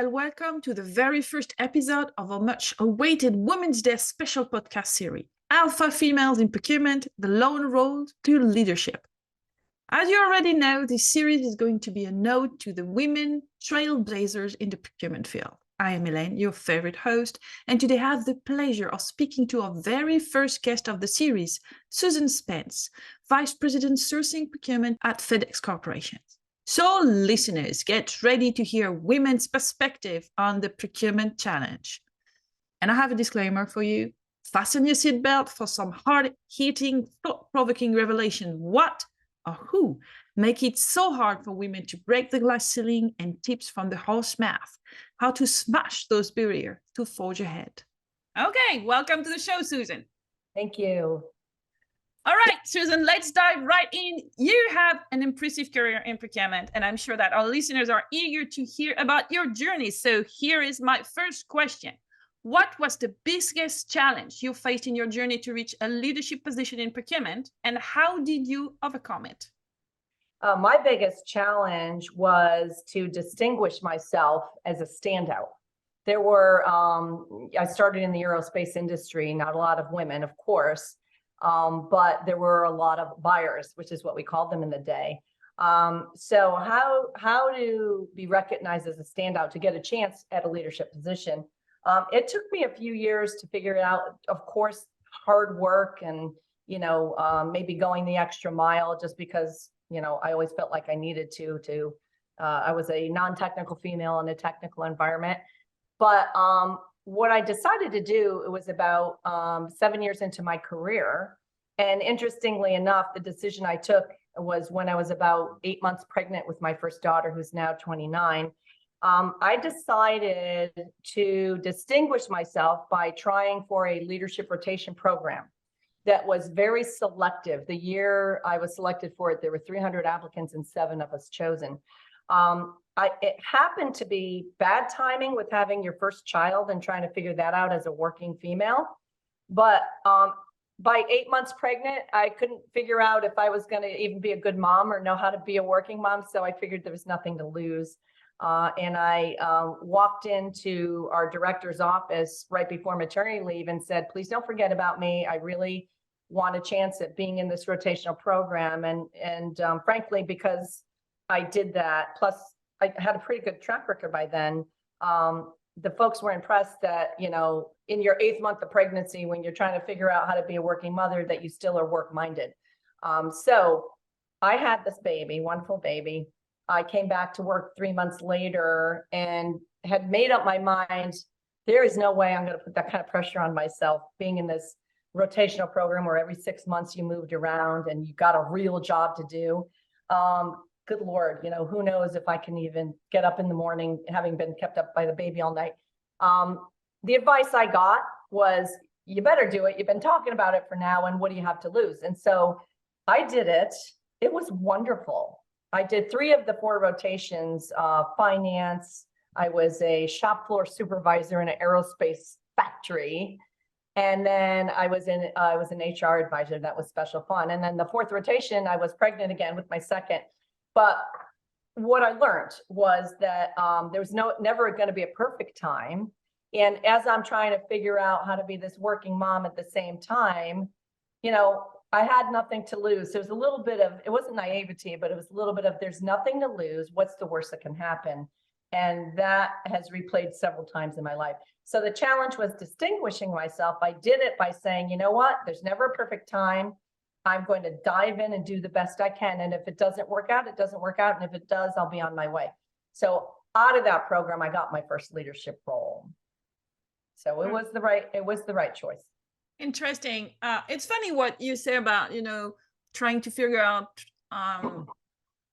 Well, welcome to the very first episode of our much awaited Women's Day special podcast series, Alpha Females in Procurement, the Lone Road to Leadership. As you already know, this series is going to be a nod to the women trailblazers in the procurement field. I am Helene, your favorite host, and today I have the pleasure of speaking to our very first guest of the series, Susan Spence, Vice President Sourcing Procurement at FedEx Corporation. So listeners, get ready to hear women's perspective on the procurement challenge. And I have a disclaimer for you. Fasten your seatbelt for some hard-hitting, thought-provoking revelation. What or who make it so hard for women to break the glass ceiling, and tips from the horse mouth, how to smash those barriers to forge ahead. Okay, welcome to the show, Susan. Thank you. All right, Susan, let's dive right in. You have an impressive career in procurement, and I'm sure that our listeners are eager to hear about your journey. So here is my first question. What was the biggest challenge you faced in your journey to reach a leadership position in procurement, and how did you overcome it? My biggest challenge was to distinguish myself as a standout. There were, I started in the aerospace industry, not a lot of women, of course, but there were a lot of buyers, which is what we called them in the day. So how to be recognized as a standout to get a chance at a leadership position? It took me a few years to figure it out. Of course, hard work and, maybe going the extra mile just because, I always felt like I needed to, I was a non-technical female in a technical environment. But what I decided to do, it was about 7 years into my career. And interestingly enough, the decision I took was when I was about 8 months pregnant with my first daughter, who's now 29. I decided to distinguish myself by trying for a leadership rotation program that was very selective. The year I was selected for it, there were 300 applicants and 7 of us chosen. It happened to be bad timing with having your first child and trying to figure that out as a working female. But by 8 months pregnant, I couldn't figure out if I was going to even be a good mom or know how to be a working mom. So I figured there was nothing to lose. And I walked into our director's office right before maternity leave and said, please don't forget about me. I really want a chance at being in this rotational program. And frankly, because I did that, plus I had a pretty good track record by then, the folks were impressed that, in your 8th month of pregnancy, when you're trying to figure out how to be a working mother, that you still are work-minded. So I had this baby, wonderful baby. I came back to work 3 months later and had made up my mind, there is no way I'm going to put that kind of pressure on myself, being in this rotational program where every 6 months you moved around and you got a real job to do. Good Lord, who knows if I can even get up in the morning, having been kept up by the baby all night. The advice I got was, you better do it. You've been talking about it for now, and what do you have to lose? And so I did it. It was wonderful. I did 3 of the 4 rotations, finance. I was a shop floor supervisor in an aerospace factory. And then I was an HR advisor. That was special fun. And then the 4th rotation, I was pregnant again with my second. But what I learned was that there was never going to be a perfect time. And as I'm trying to figure out how to be this working mom at the same time, I had nothing to lose. There's a little bit of, it wasn't naivety, but it was a little bit of, there's nothing to lose. What's the worst that can happen? And that has replayed several times in my life. So the challenge was distinguishing myself. I did it by saying, you know what, there's never a perfect time. I'm going to dive in and do the best I can. And if it doesn't work out, it doesn't work out. And if it does, I'll be on my way. So out of that program, I got my first leadership role. So it was the right choice. Interesting. It's funny what you say about, trying to figure out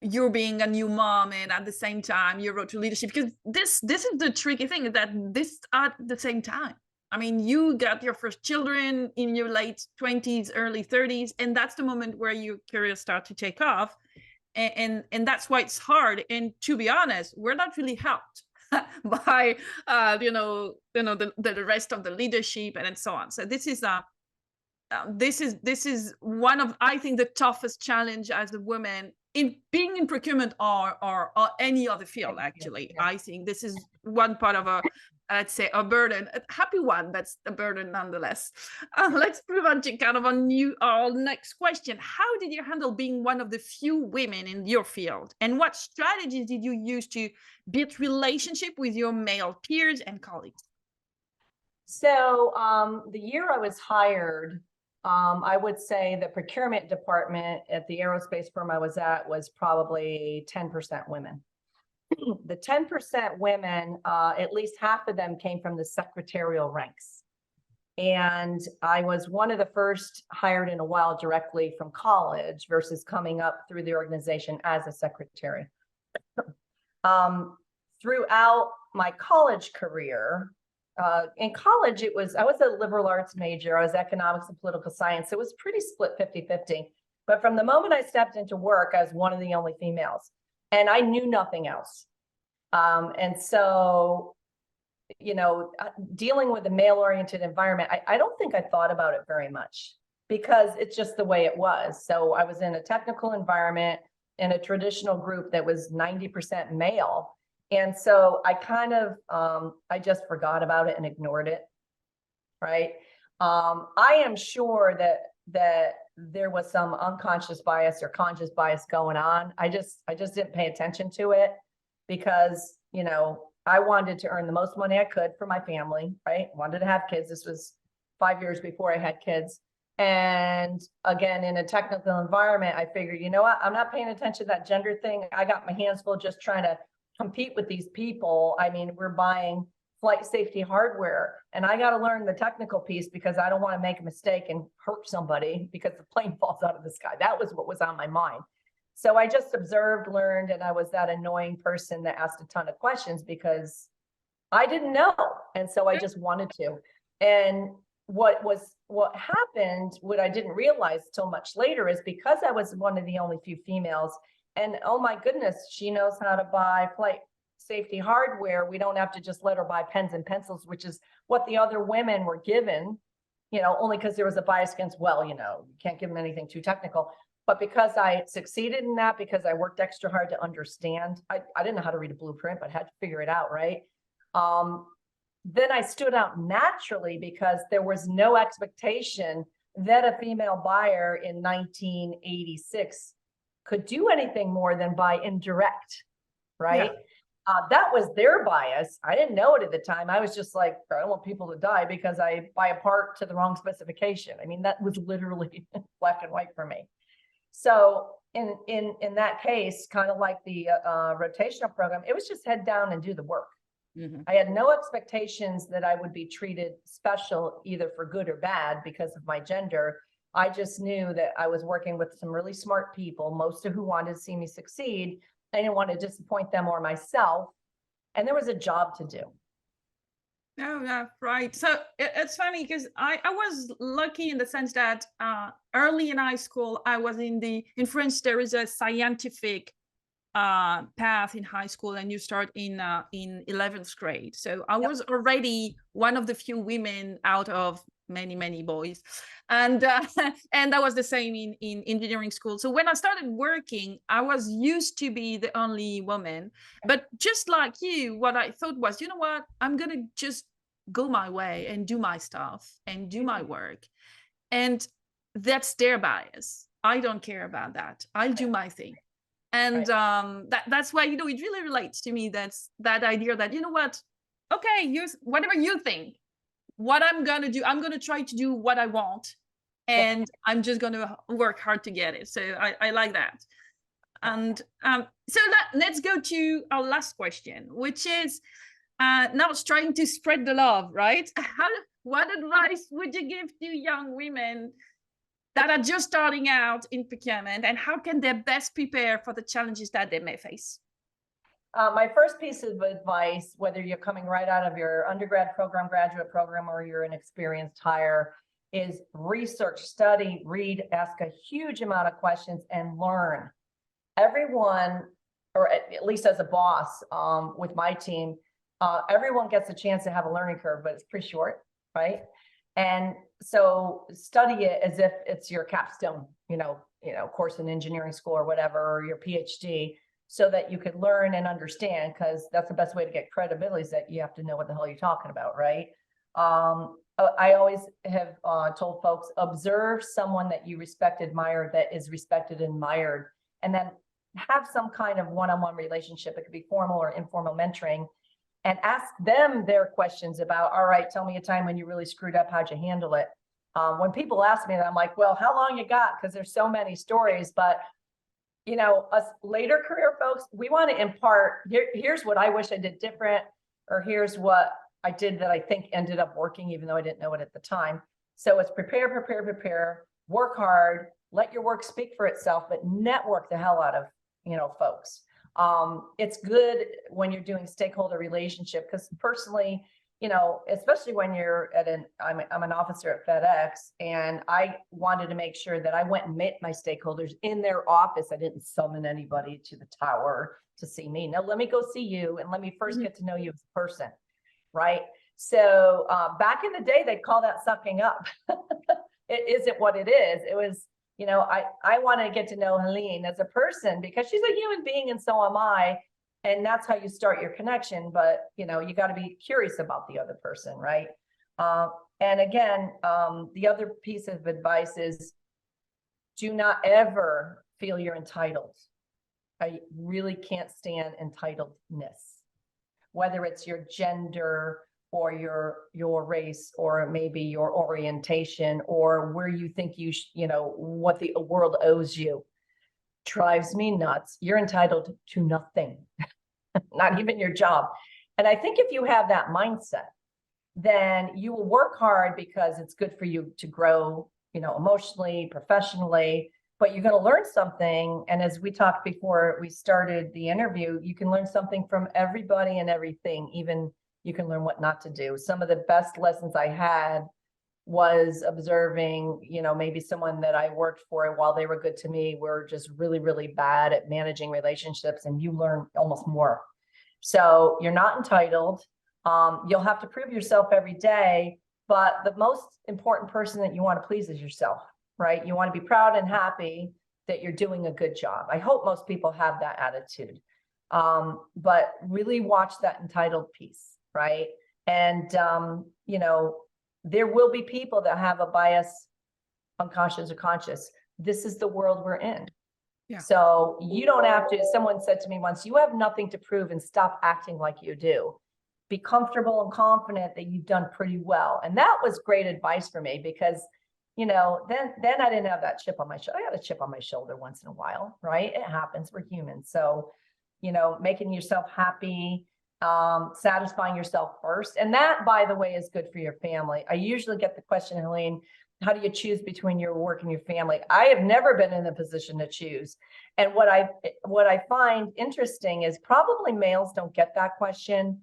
you're being a new mom and at the same time your road to leadership, because this is the tricky thing, that this at the same time. I mean, you got your first children in your late 20s, early 30s, and that's the moment where your career starts to take off. And that's why it's hard. And to be honest, we're not really helped by the rest of the leadership and so on. So this is one of, I think, the toughest challenge as a woman in being in procurement or any other field. Actually, yeah. I think this is one part of a, let's say, a burden, a happy one, but a burden nonetheless. Let's move on to kind of our next question. How did you handle being one of the few women in your field? And what strategies did you use to build relationship with your male peers and colleagues? So the year I was hired, I would say the procurement department at the aerospace firm I was at was probably 10% women. The 10% women, at least half of them came from the secretarial ranks. And I was one of the first hired in a while directly from college versus coming up through the organization as a secretary. Throughout my college career, in college, I was a liberal arts major. I was economics and political science. It was pretty split 50-50. But from the moment I stepped into work, I was one of the only females. And I knew nothing else. And so, you know, dealing with a male-oriented environment, I don't think I thought about it very much because it's just the way it was. So I was in a technical environment in a traditional group that was 90% male. And so I kind of, I just forgot about it and ignored it, right? I am sure that there was some unconscious bias or conscious bias going on. I just didn't pay attention to it because, you know, I wanted to earn the most money I could for my family, right? Wanted to have kids. This was 5 years before I had kids. And again, in a technical environment, I figured, you know what, I'm not paying attention to that gender thing. I got my hands full just trying to compete with these people. I mean, we're buying flight safety hardware and I got to learn the technical piece because I don't want to make a mistake and hurt somebody because the plane falls out of the sky. That was what was on my mind. So I just observed, learned, and I was that annoying person that asked a ton of questions because I didn't know. And so I just wanted to. And what happened, what I didn't realize till much later is because I was one of the only few females, and oh my goodness, she knows how to buy flight safety hardware. We don't have to just let her buy pens and pencils, which is what the other women were given, you know, only because there was a bias against, well, you know, you can't give them anything too technical. But because I succeeded in that, because I worked extra hard to understand, I didn't know how to read a blueprint, but had to figure it out, right? Then I stood out naturally because there was no expectation that a female buyer in 1986 could do anything more than buy indirect, right? Yeah. That was their bias. I didn't know it at the time. I was just like, I don't want people to die because I buy a part to the wrong specification. I mean, that was literally black and white for me. So in that case, kind of like the rotational program, it was just head down and do the work. Mm-hmm. I had no expectations that I would be treated special either for good or bad because of my gender. I just knew that I was working with some really smart people, most of who wanted to see me succeed. I didn't want to disappoint them or myself. And there was a job to do. Oh, yeah, right. So it's funny because I was lucky in the sense that early in high school, I was in France, there is a scientific path in high school and you start in 11th grade. So I was already one of the few women out of many boys, and that was the same in engineering school. So when I started working, I was used to be the only woman, but just like you, what I thought was, you know what, I'm gonna just go my way and do my stuff and do my work, and that's their bias. I don't care about that. I'll do my thing. And that's why, you know, it really relates to me. That's that idea that, you know what, okay, whatever you think, what I'm going to do, I'm going to try to do what I want, and I'm just going to work hard to get it. So I like that. And so let's go to our last question, which is now trying to spread the love, right? What advice would you give to young women that are just starting out in procurement, and how can they best prepare for the challenges that they may face? My first piece of advice, whether you're coming right out of your undergrad program, graduate program, or you're an experienced hire, is research, study, read, ask a huge amount of questions and learn. Everyone, or at least as a boss with my team, everyone gets a chance to have a learning curve, but it's pretty short, right? And so study it as if it's your capstone, you know, course in engineering school or whatever, or your PhD. so that you could learn and understand, because that's the best way to get credibility, is that you have to know what the hell you're talking about, right? I always have told folks, observe someone that you respect, admire, that is respected, admired, and then have some kind of one-on-one relationship. It could be formal or informal mentoring, and ask them their questions about, all right, tell me a time when you really screwed up, how'd you handle it? When people ask me that, I'm like, well, how long you got? Because there's so many stories. But you know, us later career folks, we want to impart, here's what I wish I did different, or here's what I did that I think ended up working, even though I didn't know it at the time. So it's prepare, prepare, prepare, work hard, let your work speak for itself, but network the hell out of, you know, folks. It's good when you're doing stakeholder relationship, because personally, you know, especially when you're at I'm an officer at FedEx, and I wanted to make sure that I went and met my stakeholders in their office. I didn't summon anybody to the tower to see me. No, let me go see you and let me first get to know you as a person, right? So back in the day, they'd call that sucking up. It isn't what it is. It was, you know, I want to get to know Helene as a person, because she's a human being and so am I. And that's how you start your connection. But, you know, you got to be curious about the other person, right? And again, the other piece of advice is, do not ever feel you're entitled. I really can't stand entitledness, whether it's your gender or your race, or maybe your orientation, or where you think you know, what the world owes you. Drives me nuts. You're entitled to nothing, not even your job. And I think if you have that mindset, then you will work hard, because it's good for you to grow, you know, emotionally, professionally, but you're going to learn something. And as we talked before we started the interview, you can learn something from everybody and everything. Even you can learn what not to do. Some of the best lessons I had was observing, you know, maybe someone that I worked for, while they were good to me, were just really, really bad at managing relationships, and you learn almost more. So you're not entitled. You'll have to prove yourself every day, but the most important person that you want to please is yourself, right? You want to be proud and happy that you're doing a good job. I hope most people have that attitude. But really watch that entitled piece, right? And, you know, there will be people that have a bias, unconscious or conscious. This is the world we're in. Yeah. So you don't have to, someone said to me once, you have nothing to prove, and stop acting like you do. Be comfortable and confident that you've done pretty well. And that was great advice for me, because, you know, then I didn't have that chip on my shoulder. I had a chip on my shoulder once in a while, right? It happens. We're human. So, you know, making yourself happy, satisfying yourself first. And that, by the way, is good for your family. I usually get the question, Helene, how do you choose between your work and your family? I have never been in a position to choose. And what I find interesting is probably males don't get that question.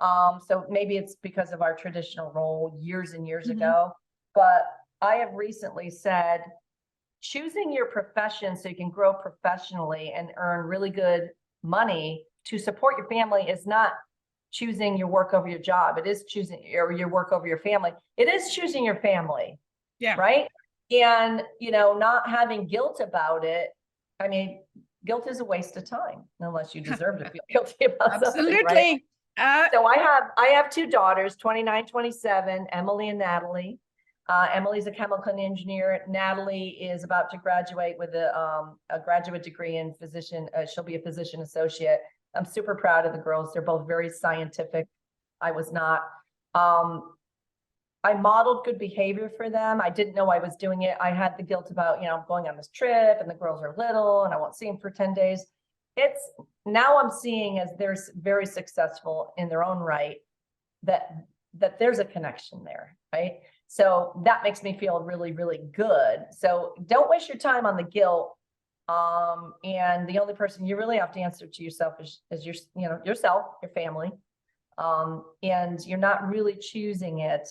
So maybe it's because of our traditional role years and years ago. But I have recently said, choosing your profession so you can grow professionally and earn really good money to support your family is not choosing your work over your job. It is choosing your work over your family. It is choosing your family. Yeah. Right. And, you know, not having guilt about it. I mean, guilt is a waste of time, unless you deserve to feel guilty about something, right? So I have two daughters, 29, 27, Emily and Natalie. Emily's a chemical engineer. Natalie is about to graduate with a graduate degree in physician. She'll be a physician associate. I'm super proud of the girls. They're both very scientific. I was not. I modeled good behavior for them. I didn't know I was doing it. I had the guilt about, you know, going on this trip, and the girls are little and I won't see them for 10 days. It's now I'm seeing, as they're very successful in their own right, that there's a connection there, right? So that makes me feel really, really good. So don't waste your time on the guilt. And the only person you really have to answer to yourself is your, you know, yourself, your family. And you're not really choosing it,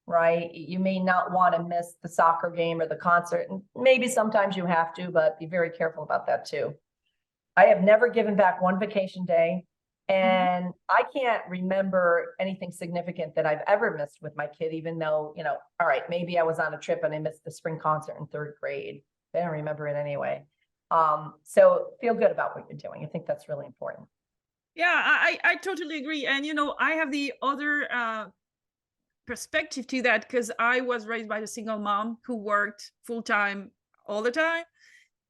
right? You may not want to miss the soccer game or the concert, and maybe sometimes you have to, but be very careful about that too. I have never given back one vacation day, and I can't remember anything significant that I've ever missed with my kid, even though, you know, all right, maybe I was on a trip and I missed the spring concert in 3rd grade. I don't remember it anyway. So feel good about what you're doing. I think that's really important. Yeah, I totally agree. And, you know, I have the other perspective to that, because I was raised by a single mom who worked full time all the time.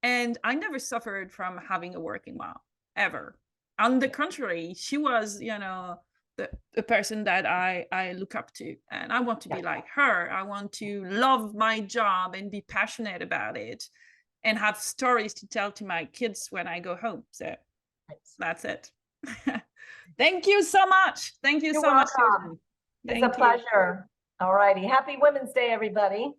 And I never suffered from having a working mom, ever. On the contrary, she was, you know, the person that I look up to. And I want to be like her. I want to love my job and be passionate about it and have stories to tell to my kids when I go home. So that's it. Thank you so much. Thank you You're so much, welcome. Susan. It's Thank a you. pleasure. All righty. Happy Women's Day, everybody.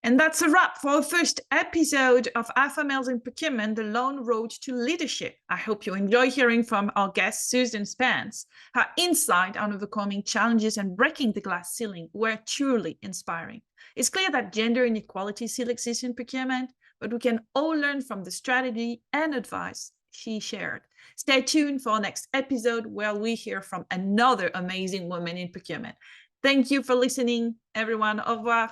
And that's a wrap for our first episode of Alpha Males in Procurement, the Long Road to Leadership. I hope you enjoy hearing from our guest, Susan Spence. Her insight on overcoming challenges and breaking the glass ceiling were truly inspiring. It's clear that gender inequality still exists in procurement, but we can all learn from the strategy and advice she shared. Stay tuned for our next episode where we hear from another amazing woman in procurement. Thank you for listening, everyone. Au revoir.